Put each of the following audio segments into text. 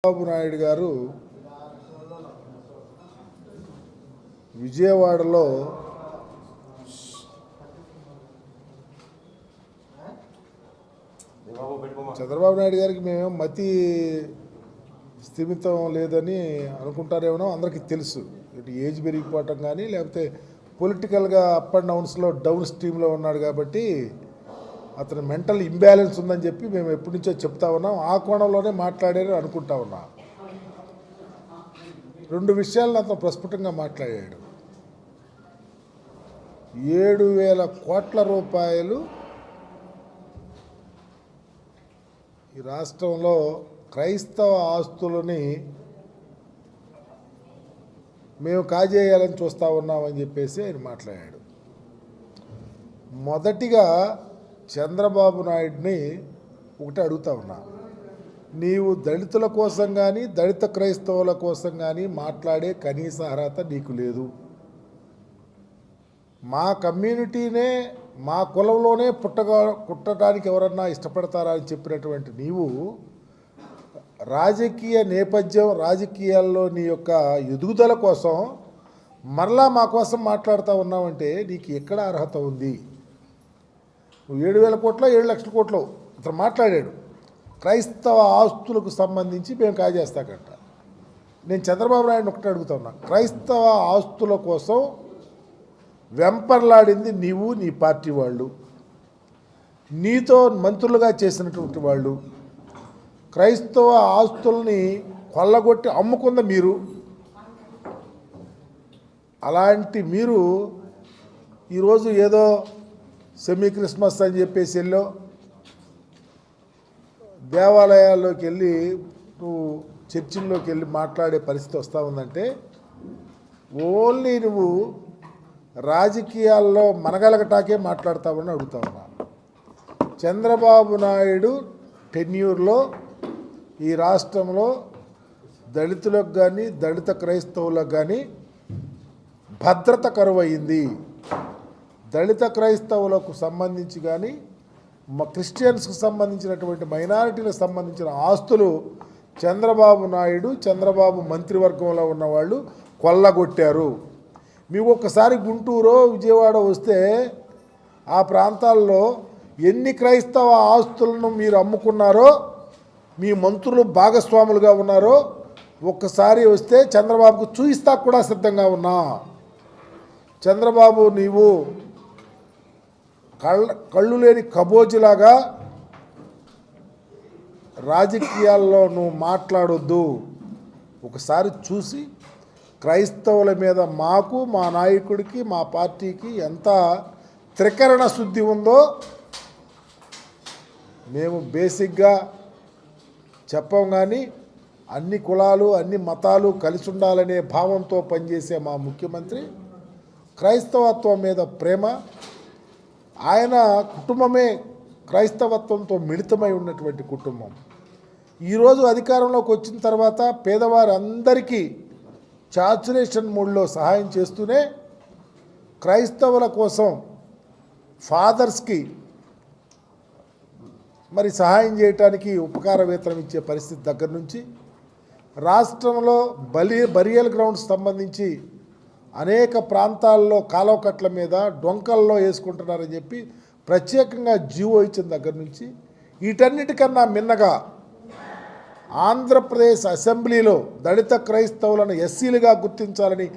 చంద్రబాబు నాయుడు గారు విజయవాడలో చంద్రబాబు నాయుడు గారికి మేమేం మతి స్థిమితం లేదని అనుకుంటారేమో అందరికీ తెలుసు. ఇటు ఏజ్ పెరిగిపోవటం కానీ లేకపోతే పొలిటికల్గా అప్ అండ్ డౌన్స్లో డౌన్ స్ట్రీమ్లో ఉన్నాడు కాబట్టి అతను మెంటల్ ఇంబ్యాలెన్స్ ఉందని చెప్పి మేము ఎప్పటి నుంచో చెప్తా ఉన్నాం. ఆ కోణంలోనే మాట్లాడారు అనుకుంటా ఉన్నాం. రెండు విషయాలను అతను ప్రస్ఫుటంగా మాట్లాడాడు. 7,000 కోట్ల రూపాయలు ఈ రాష్ట్రంలో క్రైస్తవ ఆస్తులని మేము కాజేయాలని చూస్తూ ఉన్నామని చెప్పేసి ఆయన మాట్లాడాడు. మొదటిగా చంద్రబాబు నాయుడిని ఒకటి అడుగుతా ఉన్నా, నీవు దళితుల కోసం కానీ దళిత క్రైస్తవుల కోసం కానీ మాట్లాడే కనీస అర్హత నీకు లేదు. మా కమ్యూనిటీనే మా కులంలోనే పుట్టడానికి ఎవరన్నా ఇష్టపడతారా అని చెప్పినటువంటి నీవు రాజకీయ నేపథ్యం రాజకీయాల్లో నీ యొక్క ఎదుగుదల కోసం మరలా మా కోసం మాట్లాడుతూ ఉన్నావంటే నీకు ఎక్కడ అర్హత ఉంది? నువ్వు 7,000 కోట్లు 7 లక్షల కోట్లు అతను మాట్లాడాడు. క్రైస్తవ ఆస్తులకు సంబంధించి మేము కాజేస్తాకంట. నేను చంద్రబాబు నాయుడు ఒకటి అడుగుతా ఉన్నా, క్రైస్తవ ఆస్తుల కోసం వెంపర్లాడింది నీవు, నీ పార్టీ వాళ్ళు, నీతో మంత్రులుగా చేసినటువంటి వాళ్ళు, క్రైస్తవ ఆస్తుల్ని కొల్లగొట్టి అమ్ముకుంది మీరు. అలాంటి మీరు ఈరోజు ఏదో సెమీ క్రిస్మస్ అని చెప్పేసి వెళ్ళో దేవాలయాల్లోకి వెళ్ళి నువ్వు చర్చిల్లోకి వెళ్ళి మాట్లాడే పరిస్థితి వస్తూ ఉందంటే ఓన్లీ నువ్వు రాజకీయాల్లో మనగలగటాకే మాట్లాడతావని అడుగుతా ఉన్నా. చంద్రబాబు నాయుడు టెన్యూర్లో ఈ రాష్ట్రంలో దళితులకు కానీ దళిత క్రైస్తవులకు కానీ భద్రత కరువయింది. దళిత క్రైస్తవులకు సంబంధించి కానీ క్రిస్టియన్స్కు సంబంధించినటువంటి మైనారిటీలకు సంబంధించిన ఆస్తులు చంద్రబాబు నాయుడు చంద్రబాబు మంత్రివర్గంలో ఉన్నవాళ్ళు కొల్లగొట్టారు. మీకు ఒక్కసారి గుంటూరు విజయవాడ వస్తే ఆ ప్రాంతాల్లో ఎన్ని క్రైస్తవ ఆస్తులను మీరు అమ్ముకున్నారో, మీ మంత్రులు భాగస్వాములుగా ఉన్నారో ఒక్కసారి వస్తే చంద్రబాబుకు చూయిస్తా కూడా సిద్ధంగా ఉన్నా. చంద్రబాబు నీవు కళ్ళు లేని కబోజిలాగా రాజకీయాల్లో నువ్వు మాట్లాడొద్దు. ఒకసారి చూసి క్రైస్తవుల మీద మాకు మా నాయకుడికి మా పార్టీకి ఎంత త్రికరణ శుద్ధి ఉందో మేము బేసిక్గా చెప్పం. కానీ అన్ని కులాలు అన్ని మతాలు కలిసి ఉండాలనే భావంతో పనిచేసే మా ముఖ్యమంత్రి క్రైస్తవత్వం మీద ప్రేమ, ఆయన కుటుంబమే క్రైస్తవత్వంతో మిళితమై ఉన్నటువంటి కుటుంబం. ఈరోజు అధికారంలోకి వచ్చిన తర్వాత పేదవారందరికీ చాచురేషన్ మూడ్లో సహాయం చేస్తూనే క్రైస్తవుల కోసం ఫాదర్స్కి మరి సహాయం చేయటానికి ఉపకార వేతనం ఇచ్చే పరిస్థితి దగ్గర నుంచి రాష్ట్రంలో బరియల్ గ్రౌండ్స్ సంబంధించి అనేక ప్రాంతాల్లో కాలువకట్ల మీద డొంకల్లో వేసుకుంటున్నారని చెప్పి ప్రత్యేకంగా జీవో ఇచ్చిన దగ్గర నుంచి వీటన్నిటికన్నా మిన్నగా ఆంధ్రప్రదేశ్ అసెంబ్లీలో దళిత క్రైస్తవులను ఎస్సీలుగా గుర్తించాలని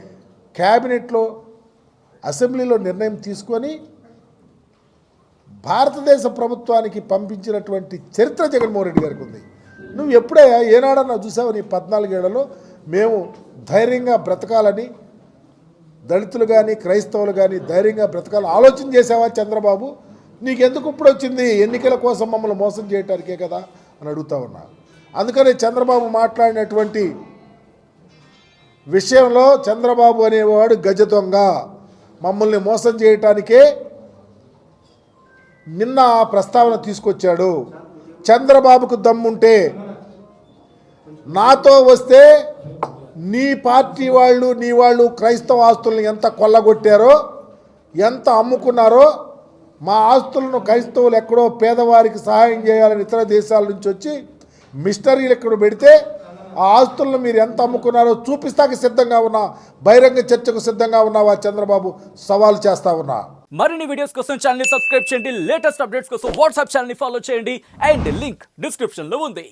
క్యాబినెట్లో అసెంబ్లీలో నిర్ణయం తీసుకొని భారతదేశ ప్రభుత్వానికి పంపించినటువంటి చరిత్ర జగన్మోహన్ రెడ్డి గారికి ఉంది. నువ్వు ఎప్పుడే ఏనాడన్నా చూసావు నీ 14 ఏళ్లలో మేము ధైర్యంగా బ్రతకాలని, దళితులు కానీ క్రైస్తవులు కానీ ధైర్యంగా బ్రతకాలని ఆలోచన చేసావా చంద్రబాబు? నీకెందుకు ఇప్పుడు వచ్చింది? ఎన్నికల కోసం మమ్మల్ని మోసం చేయటానికే కదా అని అడుగుతా ఉన్నా. అందుకని చంద్రబాబు మాట్లాడినటువంటి విషయంలో చంద్రబాబు అనేవాడు గజ దొంగ, మమ్మల్ని మోసం చేయటానికే నిన్న ఆ ప్రస్తావన తీసుకొచ్చాడు. చంద్రబాబుకు దమ్ముంటే నాతో వస్తే నీ పార్టీ వాళ్ళు నీ వాళ్ళు క్రైస్తవ ఆస్తులను ఎంత కొల్లగొట్టారో ఎంత అమ్ముకున్నారో, మా ఆస్తులను క్రైస్తవులు ఎక్కడో పేదవారికి సహాయం చేయాలని ఇతర దేశాల నుంచి వచ్చి మిషనరీలు ఎక్కడ పెడితే ఆ ఆస్తులను మీరు ఎంత అమ్ముకున్నారో చూపిస్తాకి సిద్ధంగా ఉన్నా, బహిరంగ చర్చకు సిద్ధంగా ఉన్నావా చంద్రబాబు, సవాల్ చేస్తా ఉన్నా. మరిన్ని వీడియోస్ కోసం ఛానల్ ని సబ్స్క్రైబ్ చేయండి, లేటెస్ట్ అప్డేట్స్ కోసం వాట్సాప్ ఛానల్ ని ఫాలో చేయండి అండ్ లింక్ డిస్క్రిప్షన్ లో ఉంది.